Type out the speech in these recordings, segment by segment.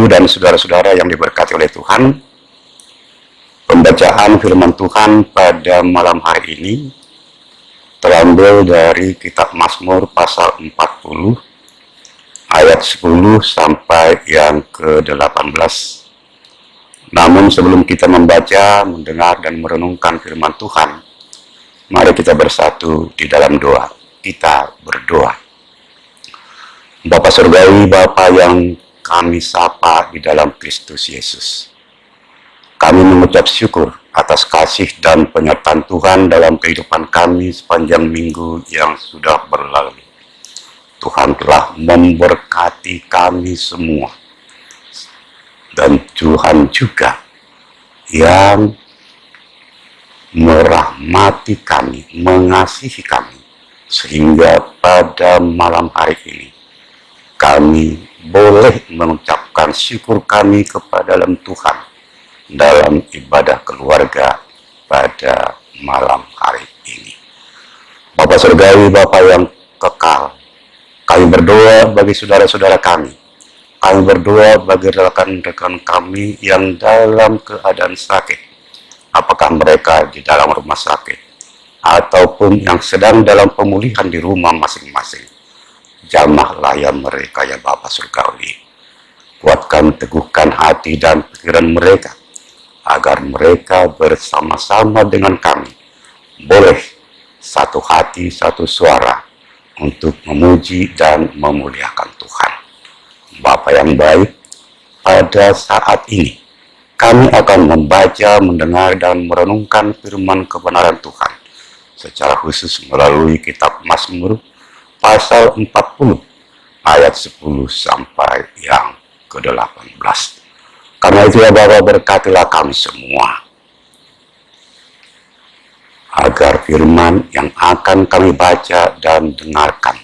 Ibu dan saudara-saudara yang diberkati oleh Tuhan, pembacaan firman Tuhan pada malam hari ini terambil dari kitab Mazmur pasal 40 ayat 10 sampai yang ke-18. Namun sebelum kita membaca, mendengar, dan merenungkan firman Tuhan, mari kita bersatu di dalam doa. Kita berdoa. Bapa Surgawi, Bapa yang kami sapa di dalam Kristus Yesus, kami mengucap syukur atas kasih dan penyertaan Tuhan dalam kehidupan kami sepanjang minggu yang sudah berlalu. Tuhan telah memberkati kami semua, dan Tuhan juga yang merahmati kami, mengasihi kami, sehingga pada malam hari ini kami boleh mengucapkan syukur kami kepada dalam Tuhan dalam ibadah keluarga pada malam hari ini. Bapa Surgawi, Bapa yang kekal, kami berdoa bagi saudara-saudara kami. Kami berdoa bagi rekan-rekan kami yang dalam keadaan sakit, apakah mereka di dalam rumah sakit ataupun yang sedang dalam pemulihan di rumah masing-masing. Jamah layan mereka ya Bapa Surgawi. Kuatkan, teguhkan hati dan pikiran mereka, agar mereka bersama-sama dengan kami boleh satu hati, satu suara untuk memuji dan memuliakan Tuhan. Bapa yang baik, pada saat ini kami akan membaca, mendengar, dan merenungkan firman kebenaran Tuhan, secara khusus melalui kitab Mazmur pasal 40 ayat 10 sampai yang ke-18. Karena itu ya Bapa, berkatilah kami semua, agar firman yang akan kami baca dan dengarkan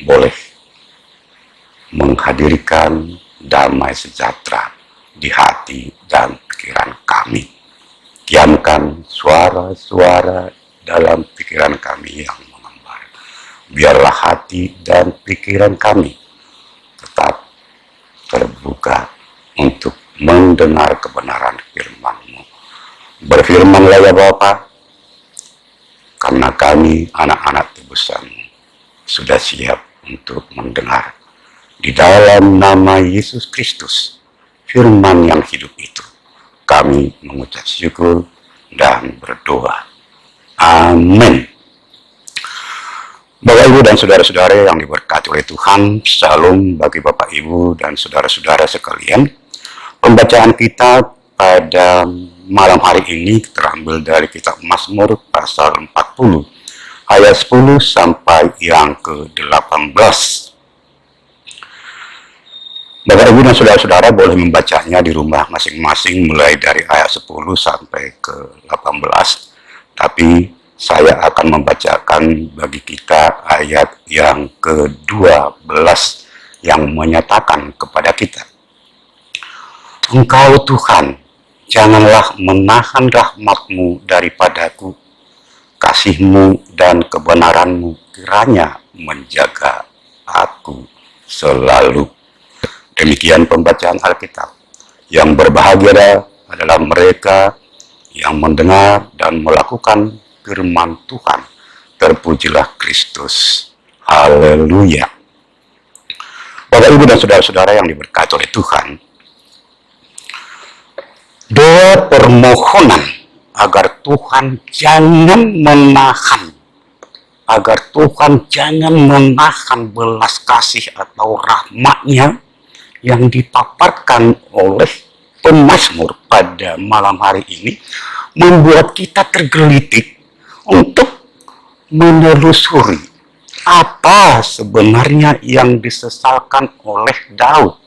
boleh menghadirkan damai sejahtera di hati dan pikiran kami. Diamkan suara-suara dalam pikiran kami yang mengembar. Biarlah hati dan pikiran kami tetap terbuka untuk mendengar kebenaran firman-Mu. Berfirmanlah ya Bapa, karena kami anak-anak tebusan-Mu sudah siap untuk mendengar. Di dalam nama Yesus Kristus, firman yang hidup itu, kami mengucap syukur dan berdoa. Amin. Bapak, Ibu, dan saudara-saudara yang diberkati oleh Tuhan, Shalom bagi Bapak, Ibu, dan saudara-saudara sekalian. Pembacaan kita pada malam hari ini terambil dari kitab Mazmur pasal 40 ayat 10 sampai yang ke-18. Bapak, Ibu, dan saudara-saudara boleh membacanya di rumah masing-masing mulai dari ayat 10 sampai ke-18. Tapi saya akan membacakan bagi kita ayat yang ke-12 yang menyatakan kepada kita, Engkau Tuhan, janganlah menahan rahmat-Mu daripadaku, kasih-Mu dan kebenaran-Mu kiranya menjaga aku selalu. Demikian pembacaan Alkitab. Yang berbahagia adalah mereka yang mendengar dan melakukan firman Tuhan. Terpujilah Kristus. Haleluya. Bapak, Ibu, dan saudara-saudara yang diberkati oleh Tuhan, doa permohonan agar Tuhan jangan menahan, agar Tuhan jangan menahan belas kasih atau rahmat-Nya yang dipaparkan oleh pemazmur pada malam hari ini, membuat kita tergelitik untuk menelusuri apa sebenarnya yang disesalkan oleh Daud.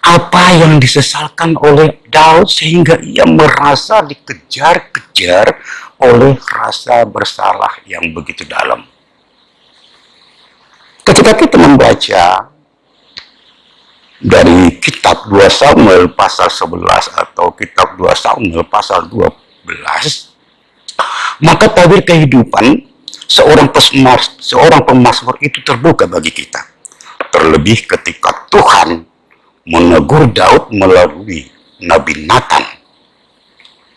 Apa yang disesalkan oleh Daud sehingga ia merasa dikejar-kejar oleh rasa bersalah yang begitu dalam. Ketika kita membaca dari kitab 2 Samuel pasal 11 atau kitab 2 Samuel pasal 12, maka tabir kehidupan seorang pemazmur itu terbuka bagi kita. Terlebih ketika Tuhan menegur Daud melalui Nabi Nathan.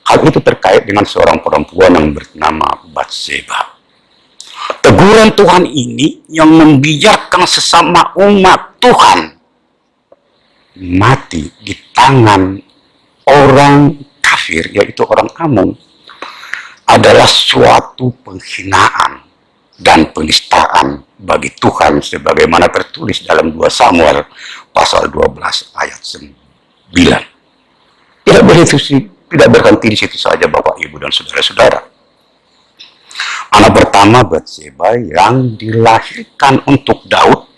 Hal itu terkait dengan seorang perempuan yang bernama Batseba. Teguran Tuhan ini yang membiarkan sesama umat Tuhan mati di tangan orang kafir, yaitu orang Amun, adalah suatu penghinaan dan penistaan bagi Tuhan, sebagaimana tertulis dalam 2 Samuel pasal 12 ayat 9. Tidak berhenti di situ saja, Bapak, Ibu, dan saudara-saudara. Anak pertama Batseba yang dilahirkan untuk Daud,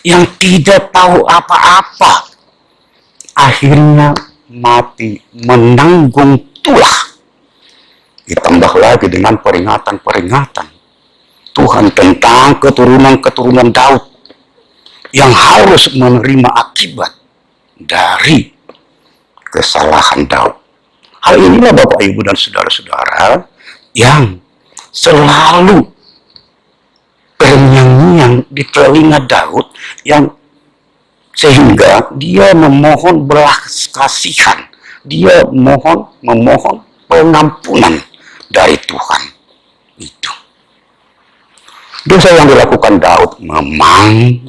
yang tidak tahu apa-apa, akhirnya mati menanggung tulah. Ditambah lagi dengan peringatan-peringatan Tuhan tentang keturunan-keturunan Daud yang harus menerima akibat dari kesalahan Daud. Hal inilah, Bapak, Ibu, dan saudara-saudara, yang selalu terngiang-ngiang di telinga Daud, yang sehingga dia memohon belas kasihan, dia memohon pengampunan dari Tuhan. Itu dosa yang dilakukan Daud memang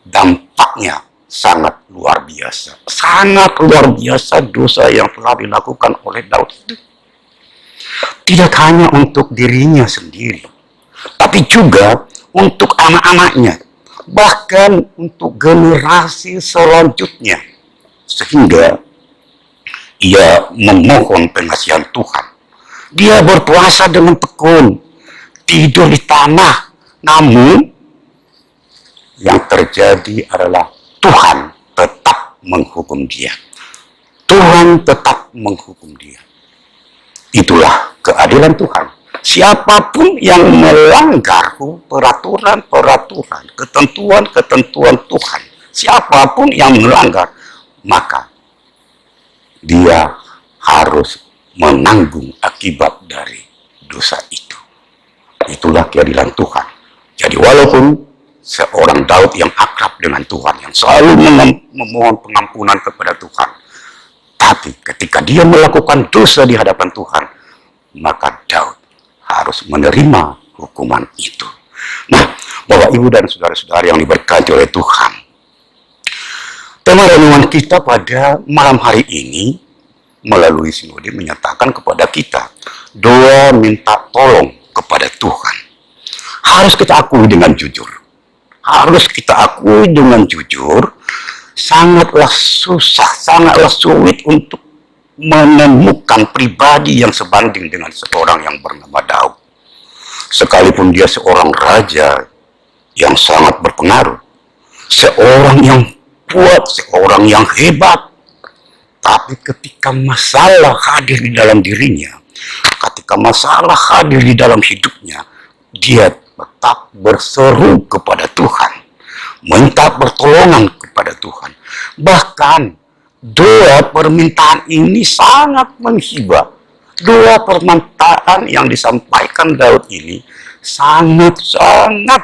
dampaknya sangat luar biasa. Sangat luar biasa dosa yang telah dilakukan oleh Daud itu. Tidak hanya untuk dirinya sendiri, tapi juga untuk anak-anaknya, bahkan untuk generasi selanjutnya. Sehingga ia memohon pengasihan Tuhan. Dia berpuasa dengan tekun, tidur di tanah, namun yang terjadi adalah Tuhan tetap menghukum dia. Tuhan tetap menghukum dia. Itulah keadilan Tuhan. Siapapun yang melanggar peraturan-peraturan, ketentuan-ketentuan Tuhan, siapapun yang melanggar, maka dia harus menanggung akibat dari dosa itu. Itulah keadilan Tuhan. Jadi walaupun seorang Daud yang akrab dengan Tuhan, yang selalu memohon pengampunan kepada Tuhan, tapi ketika dia melakukan dosa di hadapan Tuhan, maka Daud harus menerima hukuman itu. Nah, Bapak, Ibu, dan saudara-saudara yang diberkati oleh Tuhan, tema renungan kita pada malam hari ini melalui sinode menyatakan kepada kita doa minta tolong kepada Tuhan. Harus kita akui dengan jujur. Harus kita akui dengan jujur, sangatlah susah, sangatlah sulit untuk menemukan pribadi yang sebanding dengan seorang yang bernama Daud. Sekalipun dia seorang raja yang sangat berpengaruh, seorang yang kuat, seorang yang hebat, tapi ketika masalah hadir di dalam dirinya, ketika masalah hadir di dalam hidupnya, dia tetap berseru kepada Tuhan, minta pertolongan kepada Tuhan. Bahkan doa permintaan ini sangat menghibah. Doa permintaan yang disampaikan Daud ini sangat-sangat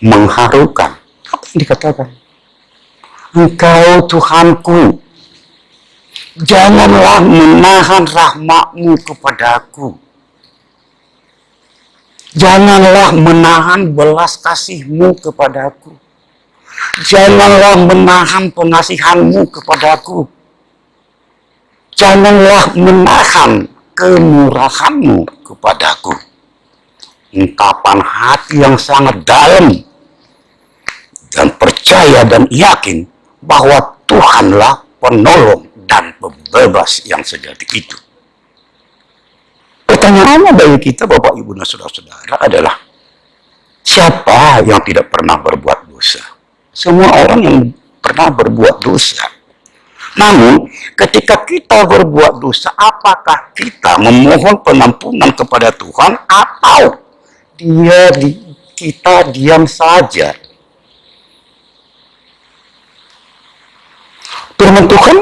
mengharukan. Apa yang dikatakan? Engkau Tuhanku, janganlah menahan rahmat-Mu kepadaku. Janganlah menahan belas kasih-Mu kepadaku. Janganlah menahan pengasihan-Mu kepadaku. Janganlah menahan kemurahan-Mu kepadaku. Ungkapan hati yang sangat dalam dan percaya dan yakin bahwa Tuhanlah penolong dan pembebas yang sejati itu. Pertanyaannya bagi kita, Bapak, Ibu, dan saudara-saudara adalah, siapa yang tidak pernah berbuat dosa? Semua orang yang pernah berbuat dosa. Namun, ketika kita berbuat dosa, apakah kita memohon pengampunan kepada Tuhan atau kita diam saja? Firman Tuhan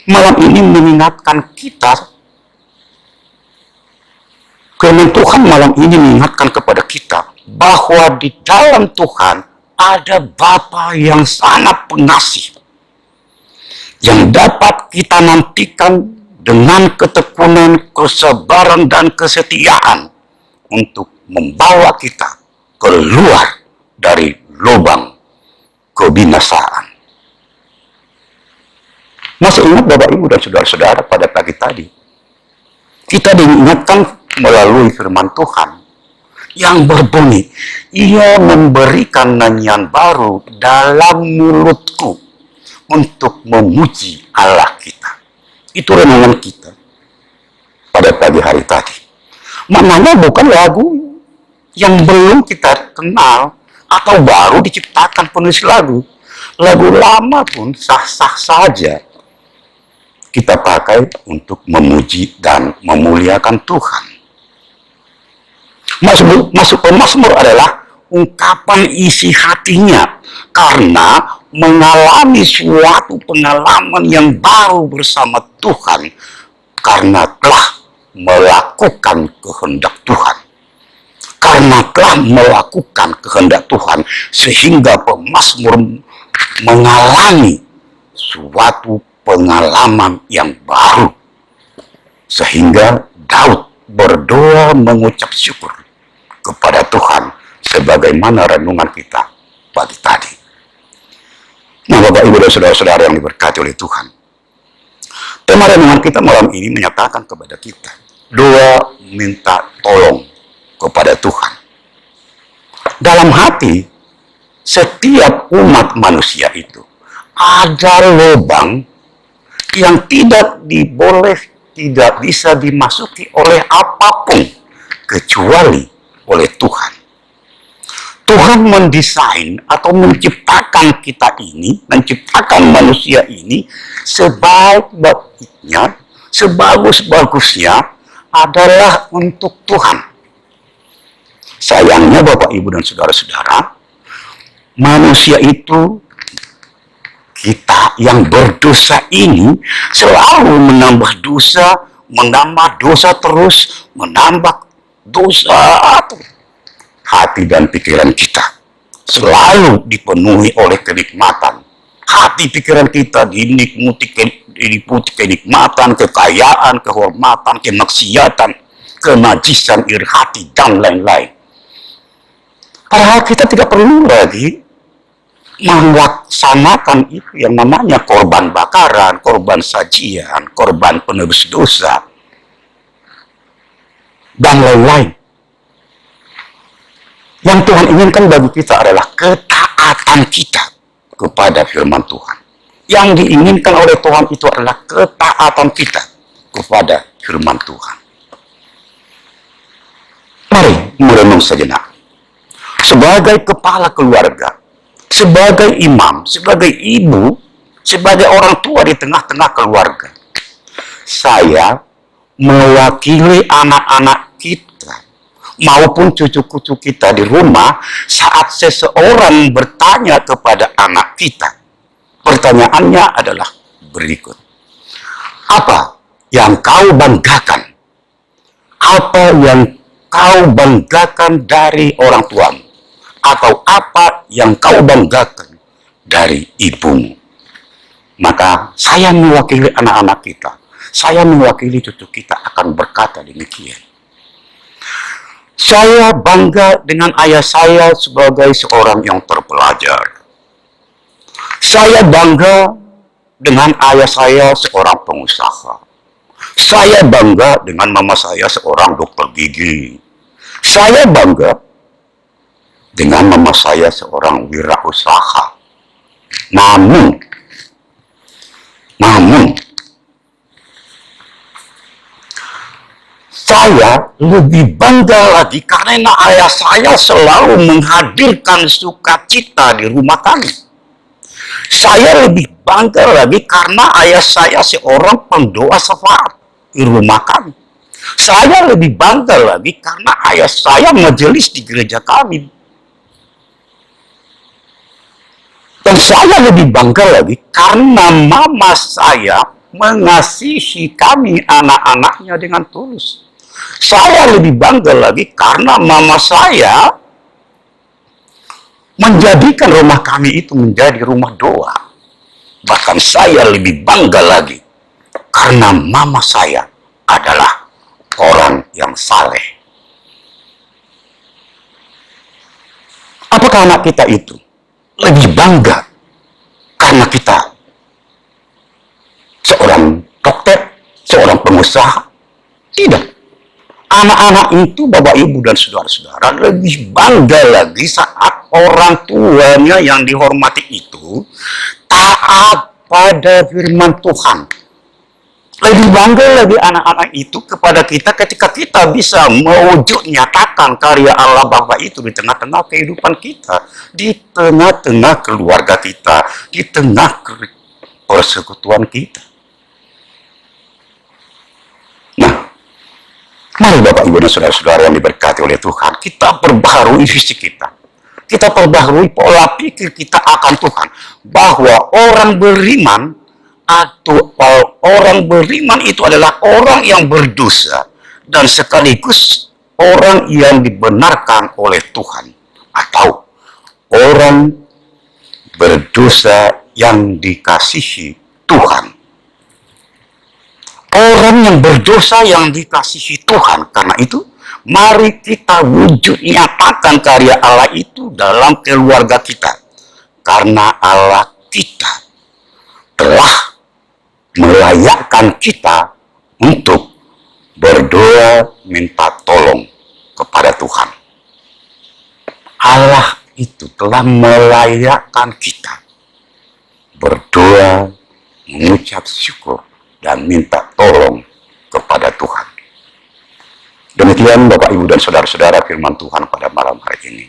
malam ini mengingatkan kita. Firman Tuhan malam ini mengingatkan kepada kita bahwa di dalam Tuhan ada Bapa yang sangat pengasih, yang dapat kita nantikan dengan ketekunan, kesabaran, dan kesetiaan untuk membawa kita keluar dari lubang kebinasaan. Masih ingat Bapak Ibu dan Saudara-saudara pada pagi tadi? Kita diingatkan melalui firman Tuhan yang berbunyi, Ia memberikan nyanyian baru dalam mulutku untuk memuji Allah kita. Itu renungan kita pada pagi hari tadi. Maknanya bukan lagu yang belum kita kenal atau baru diciptakan penulis lagu. Lagu lama pun sah-sah saja kita pakai untuk memuji dan memuliakan Tuhan. Mazmur adalah ungkapan isi hatinya karena mengalami suatu pengalaman yang baru bersama Tuhan karena telah melakukan kehendak Tuhan. Karena telah melakukan kehendak Tuhan sehingga pemazmur mengalami suatu pengalaman yang baru. Sehingga Daud berdoa mengucap syukur kepada Tuhan sebagaimana renungan kita pagi tadi. Nah, Bapak Ibu dan Saudara-saudara yang diberkati oleh Tuhan, tema renungan kita malam ini menyatakan kepada kita doa minta tolong kepada Tuhan. Dalam hati setiap umat manusia itu ada lubang yang tidak bisa dimasuki oleh apapun kecuali oleh Tuhan. Tuhan mendesain atau menciptakan kita ini, menciptakan manusia ini sebaik-baiknya, sebagus-bagusnya adalah untuk Tuhan. Sayangnya Bapak, Ibu, dan Saudara-saudara, manusia itu, kita yang berdosa ini selalu menambah dosa terus, menambah dosa. Hati dan pikiran kita selalu dipenuhi oleh kenikmatan. Hati pikiran kita diliputi kenikmatan, kekayaan, kehormatan, kemaksiatan, kenajisan, iri hati, dan lain-lain. Padahal kita tidak perlu lagi melaksanakan itu yang namanya korban bakaran, korban sajian, korban penebus dosa, dan lain-lain. Yang Tuhan inginkan bagi kita adalah ketaatan kita kepada firman Tuhan. Yang diinginkan oleh Tuhan itu adalah ketaatan kita kepada firman Tuhan. Mari merenung sejenak. Sebagai kepala keluarga, sebagai imam, sebagai ibu, sebagai orang tua di tengah-tengah keluarga, saya mewakili anak-anak kita maupun cucu-cucu kita di rumah saat seseorang bertanya kepada anak kita. Pertanyaannya adalah berikut. Apa yang kau banggakan? Apa yang kau banggakan dari orang tuamu? Atau apa yang kau banggakan dari ibumu? Maka saya mewakili anak-anak kita, saya mewakili cucu kita akan berkata demikian. Saya bangga dengan ayah saya sebagai seorang yang terpelajar. Saya bangga dengan ayah saya seorang pengusaha. Saya bangga dengan mama saya seorang dokter gigi. Saya bangga dengan mama saya seorang wirausaha. Namun, saya lebih bangga lagi karena ayah saya selalu menghadirkan sukacita di rumah kami. Saya lebih bangga lagi karena ayah saya seorang pendoa syafaat di rumah kami. Saya lebih bangga lagi karena ayah saya majelis di gereja kami. Dan saya lebih bangga lagi karena mama saya mengasihi kami anak-anaknya dengan tulus. Saya lebih bangga lagi karena mama saya menjadikan rumah kami itu menjadi rumah doa. Bahkan saya lebih bangga lagi karena mama saya adalah orang yang saleh. Apakah anak kita itu lebih bangga karena kita seorang dokter, seorang pengusaha? Tidak. Anak-anak itu, Bapak, Ibu, dan saudara-saudara, lebih bangga lagi saat orang tuanya yang dihormati itu taat pada firman Tuhan. Lebih bangga lagi anak-anak itu kepada kita ketika kita bisa mewujud nyatakan karya Allah Bapa itu di tengah-tengah kehidupan kita, di tengah-tengah keluarga kita, di tengah persekutuan kita. Nah, mari Bapak, Ibu, dan saudara-saudara yang diberkati oleh Tuhan, kita perbaharui visi kita. Kita perbaharui pola pikir kita akan Tuhan. Bahwa orang beriman atau orang beriman itu adalah orang yang berdosa dan sekaligus orang yang dibenarkan oleh Tuhan. Atau orang berdosa yang dikasihi Tuhan. Orang yang berdosa yang dikasihi Tuhan. Karena itu, mari kita wujud nyatakan karya Allah itu dalam keluarga kita. Karena Allah kita telah melayakkan kita untuk berdoa minta tolong kepada Tuhan. Allah itu telah melayakkan kita berdoa, mengucap syukur, dan minta tolong kepada Tuhan. Demikian Bapak, Ibu, dan saudara-saudara firman Tuhan pada malam hari ini.